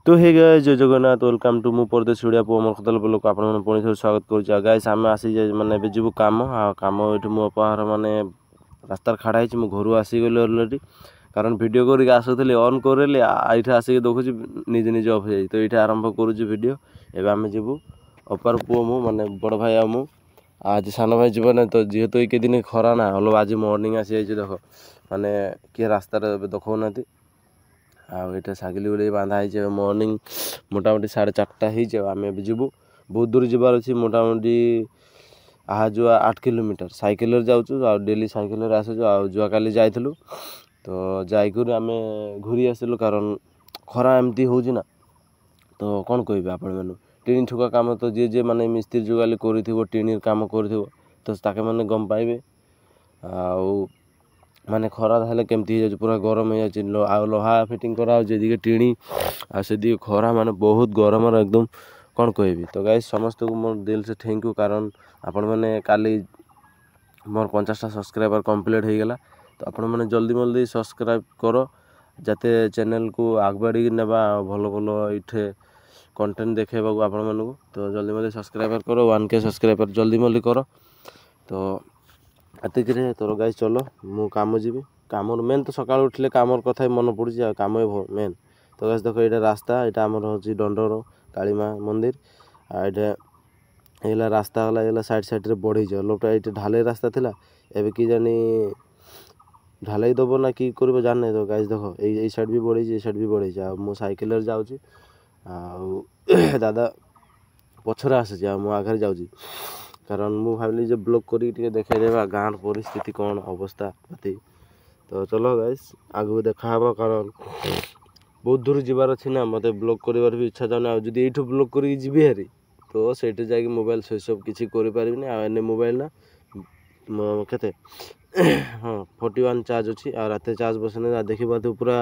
तो hey guys जय Jagannath welcome to मु परदेश ओडिया पुओ मोर खतल लोक आपण पुणी थोड़ा स्वागत करुच्छे। गाइस आम आसी माने जीवु काम काम ये मो पहाड़ माने रास्तार खाड़ा है मु घर आसीगली अलरेडी कारण वीडियो करके आसुली ऑन करेली ये आसिक देखुची निजे निजे ऑफ जाए तो ये आरंभ करुच्छे वीडियो। एवं आम जीवु अपार पुओ मु माने बड़ भाई आ मु आज सान भाई जीव ना तो जेहेतु एक दिन खरा ना हलो आज मर्निंग आसी जाइए देख माने किए रास्तार देखना आईटा सागिल गुड़े बांधा है मर्निंग मोटामोटी 4:30 आम जीवु बहुत दूर जबार अच्छी मोटामोटी aha जुआ 8 किलोमीटर साइकिल जाऊँ डेली साइकिल आसुँ जुआ काली जाइलु तो जाकर आम घूरी आसलु कारण खरा एमती हो तो कौन कह आपण मैंने टीणी ठुका काम तो जी जी माने मिस्त्री जुगाली कर काम कर तो ताके मैंने गम पाइबे आउ माने खरा हेल्ले केमती हो पूरा गरम हो जाए लोहा फिटिंग करा जेदिके टीणी आदिके खरा माने बहुत गरम एकदम कौन कहबी। तो गाइस समस्त को मोर दिल से थैंक यू कारण आपण मैंने काली मोर 50टा सब्सक्राइबर कंप्लीट हो गला तो आपण मैंने जल्दी जल्दी सब्सक्राइब करो जाते चैनल को आग बढ़ी नेबा भल भल इठे कंटेंट देखेबा आपण मानू तो जल्दी जल्दी सब्सक्राइबर करो 1K सब्सक्राइबर जल्दी जल्दी करो। तो एतिक तोर गाइस चलो मु काम जीवी काम मेन तो सकाल उठले काम कथा मन पड़ी काम मेन। तो गाइस देख ये रास्ता यहाँ आमर हूँ दंडर कालीमा मंदिर ये रास्ता गला ये साइड साइड रे बढ़ी जाओ लोकटा ये ढालाई रास्ता थिला एबे कि जानी ढालाई दब ना कि कर जाने। तो गाइस देख ये साइड भी बढ़ी ये साइड भी बढ़ी मो साइकिल जाऊँगी दादा पछरे आसी मु आगे जाऊँगी कारण मु भाविली जो ब्लॉग करी देखेदेवा गाँव परिस्थिति कौन अवस्था पाती। तो चलो गाइस आगू देखा कारण बहुत दूर जबार अच्छी ना मत ब्लॉग कर भी इच्छा जाने आदि ये ब्लॉग कर जी हारी तो सही जा मोबाइल स्विच अफ किसी करें आने मोबाइल ना केते हाँ 41 चार्ज अच्छी रात चार्ज बसने देखा तो पूरा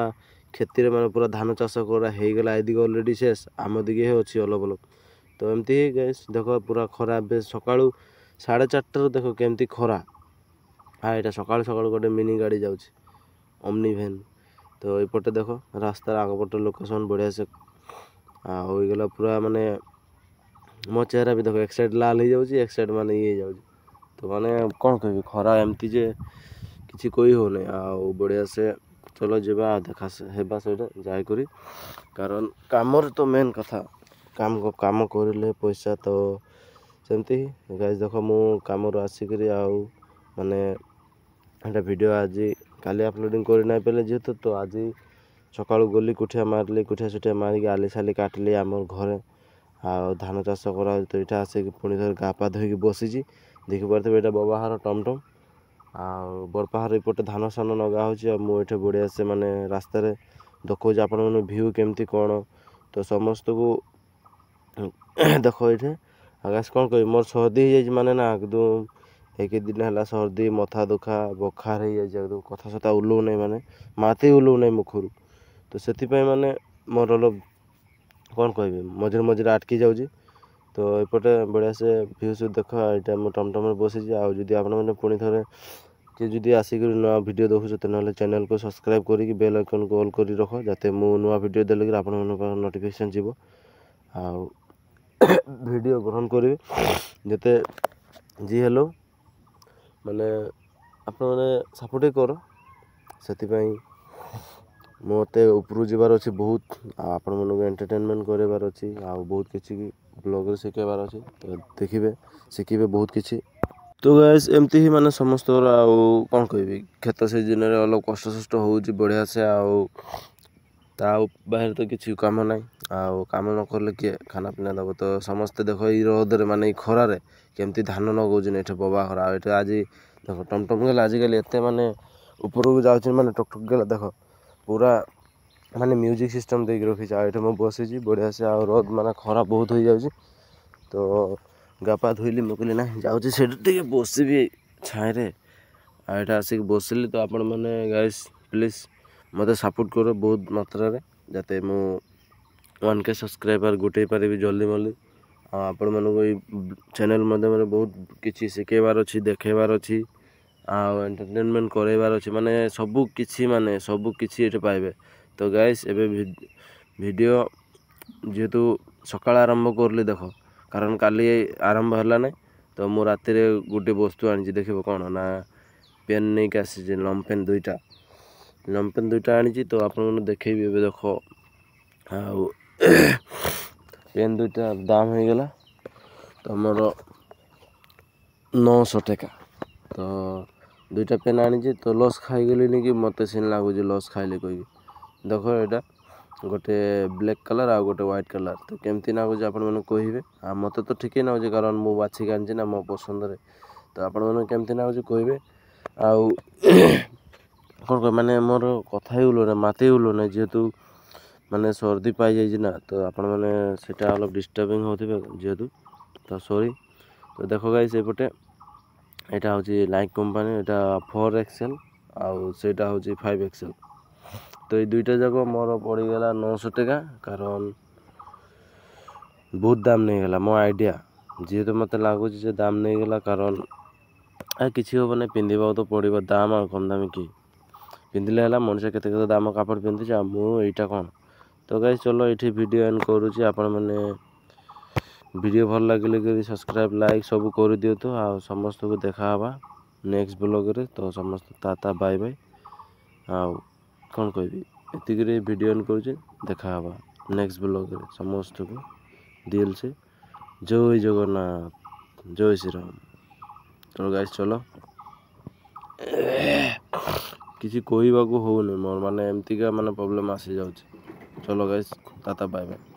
खेती माने पूरा धान चाष करा होगला एदिके अलरेडी शेष आम दिखे अच्छी अलग अलग। तो एमती ही गैस देख पूरा खरा सका 4:30 देख केमती खरा हाँ यहाँ सका सका गोटे मिनी गाड़ी जाऊँ ओमनी भैन तो यपटे देख रास्तार आगपटे लोकेशन बढ़िया से होगला पूरा माने मो चेहरा भी देख एक साइड लाल हो जाऊँगी एक साइड माने ये जाऊँ तो माने कौन कह खरा एमती जे किसी कोई हो नहीं बढ़िया से चलो जवा देखा हेबा सहीटा जाकर कारण कामर तो मेन कथा काम करले पैसा तो सेमती ही गाइस देख मु काम आसिक माने एटा वीडियो आज काली अपलोडिंग कर ना पारे जेहेतु तो आज सका गली कुठिया मारली कुठिया सुठिया मारिक आली साली काटली आम घरे धान चाष करा तो यहाँ आसिक पुणी थे गा पा धोक बसी देखी पारे यहाँ बबाहार टमटम बड़पाहार एपटे धान सान नगा हो मुझे बढ़िया से माने रास्त देखा आपण मैंने भ्यू केमती कौन तो समस्त को देख ये आकाश कौन कह मोर सर्दी हो माने ना एकदम एक दिन है सर्दी मथा दुखा बखार हो जाए कथा सता उल्लू नहीं माने माते उल्लू नहीं मुखर तो से माने मोर अलग कौन कह मझे मझे अटकी जाऊँगी। तो एपटे बढ़िया से भ्यू से देख यहाँ मुझे टमटम बसी आदि आपने पुणी थे कि जदि आसिक नुआ वीडियो देखुचे तो ना चैनल को सब्सक्राइब करके बेल आइकन को ऑल कर रख जाते मु नुआ वीडियो देले कि आपण नोटिफिकेशन जीव वीडियो ग्रहण करेंगे जिते जी हेलो माने आपण मैंने सपोर्ट कर से मत ऊपर जबार अच्छी बहुत आपण मन एंटरटेनमेंट करार अच्छी बहुत किसी ब्लॉग शिखेबार अच्छी तो देखिए शिखे बहुत किसी। तो गैस एमती ही माने समस्त कौन कह खेत सीजन अलग कष्ट सष्ट हो बढ़िया से बाहर तो किसी कम ना कम न कले किए खाना पीना दब तो समस्ते देख रदे माने खरारे केमती धान नगौन ये बबा खरा ये आज देख टमटम गला आजिकल एत माने ऊपर को जाऊँ माने टकटक गला देख पूरा माने म्यूजिक सिस्टम देख रखी ये मुझे बसी बढ़िया से रद माने खरा बहुत हो जाऊँ तो गापा धोली मुझे ना जाऊँगी से बस भी छाए यहाँ आसिक बसिली तो आपण मैंने गाइस प्लीज मत सपोर्ट कर बहुत मात्रा जाते मु 1K सब्सक्राइबर गोटे पारि जल्दी जल्दी आपण मानक चैनल माध्यम बहुत किसी शिखेबार अच्छी देखेबार अच्छी एंटरटेनमेंट करार अच्छी माने सबू किसी ये पाइबे। तो गाइस एबे वीडियो ଯେହେତୁ ସକାଳେ ଆରମ୍ଭ କରିଲି ଦେଖ, କାରଣ କାଲି ଆରମ୍ଭ ହେଲା ନାହିଁ ତ ମୁଁ ରାତିରେ ଗୋଟେ ବস্তୁ ଆଣିଛି ଦେଖିବ କ'ଣ ନା ପେନ୍ ନେଇକି ଆସିଛି, ଲମ୍ ପେନ୍ ଦୁଇଟା ଆଣିଛି ତ ଆପଣଙ୍କୁ ଦେଖେଇବି ଏବେ ଦେଖ। ଆଉ ପେନ୍ ଦୁଇଟା ଦାମ ହେଇଗଲା ତମର 900 ଟଙ୍କା। ତ ଦୁଇଟା ପେନ୍ ଆଣିଛି ତ ଲସ୍ ଖାଇଗଲିନି କି ମୋତେ ସିନ୍ ଲାଗୁଛି ଲସ୍ ଖାଇଲି କହିକି। ଦେଖ ଏଇଟା ଗୋଟେ ବ୍ଲାକ୍ କଲର୍ ଆଉ ଗୋଟେ ହ୍ୱାଇଟ୍ କଲର୍, ତ କେମିତି ଲାଗୁଛି ଆପଣମାନେ କହିବେ। ଆଉ ମୋତେ ତ ଠିକ୍ ଲାଗୁଛି କାରଣ ମୁଁ ବାଛିକି ଆଣିଛି ନା ମୋ ପସନ୍ଦରେ। ତ ଆପଣମାନଙ୍କୁ କେମିତି ଲାଗୁଛି କହିବେ। ଆଉ କ'ଣ କହିବି ମାନେ ମୋର କଥା ହେଇଗଲୁ ମାତେ ହେଇଗଲୁ ନାହିଁ, ଯେହେତୁ ମାନେ ସର୍ଦି ପାଇଯାଇଛି ନା, ତ ଆପଣମାନେ ସେଇଟା অলপ ଡିଷ୍ଟର୍ବିଂ ହେଉଥିବେ ଯେହେତୁ, ତ ସରି। ତ ଦେଖ ଗାଇସ୍ ଏପଟେ ଏଇଟା ହେଉଛି ନାଇକ୍ କମ୍ପାନୀ, ଏଇଟା 4XL ଆଉ ସେଇଟା ହେଉଛି 5XL। ତ ଏଇ ଦୁଇଟା ଯାକ ମୋର ପଡ଼ିଗଲା 900 ଟଙ୍କା, କାରଣ ବହୁତ ଦାମ ନେଇଗଲା ମୋ ଆଇଡ଼ିଆ। ଯେହେତୁ ମୋତେ ଲାଗୁଛି ଯେ ଦାମ ନେଇଗଲା, କାରଣ କିଛି ହେବ ନାହିଁ, ପିନ୍ଧିବାକୁ ତ ପଡ଼ିବ। ଦାମ ଆଉ କମ୍ ଦାମୀ କି ପିନ୍ଧିଲେ ହେଲା, ମଣିଷ କେତେ କେତେ ଦାମ କାପଡ଼ ପିନ୍ଧୁଛି ଆଉ ମୁଁ ଏଇଟା କ'ଣ। ତ ଗାଇସ୍ ଚଲ ଏଇଠି ଭିଡ଼ିଓ ଏଣ୍ଡ କରୁଛି। ଆପଣମାନେ ଭିଡ଼ିଓ ଭଲ ଲାଗିଲେ କି ସବସ୍କ୍ରାଇବ୍ ଲାଇକ୍ ସବୁ କରିଦିଅନ୍ତୁ। ଆଉ ସମସ୍ତଙ୍କୁ ଦେଖା ହେବା ନେକ୍ସଟ ବ୍ଲଗ୍ରେ। ତ ସମସ୍ତେ ତା ବାଇ ବାଇ। ଆଉ କ'ଣ କହିବି, ଏତିକିରେ ଭିଡ଼ିଓ ଏଣ୍ଡ କରୁଛି। ଦେଖା ହେବା ନେକ୍ସଟ ବ୍ଲଗ୍ରେ। ସମସ୍ତଙ୍କୁ ଦିଲ୍ ସେ ଜୟ ଜଗନ୍ନାଥ, ଜୟ ଶ୍ରୀରାମ। ତ ଗାଇସ୍ ଚଲ, କିଛି କହିବାକୁ ହେଉନି ମୋର, ମାନେ ଏମିତିକା ମାନେ ପ୍ରୋବ୍ଲେମ୍ ଆସିଯାଉଛି। ଚलो ଗାଇସ୍ ଟାଟା ବାଏ ବାଏ।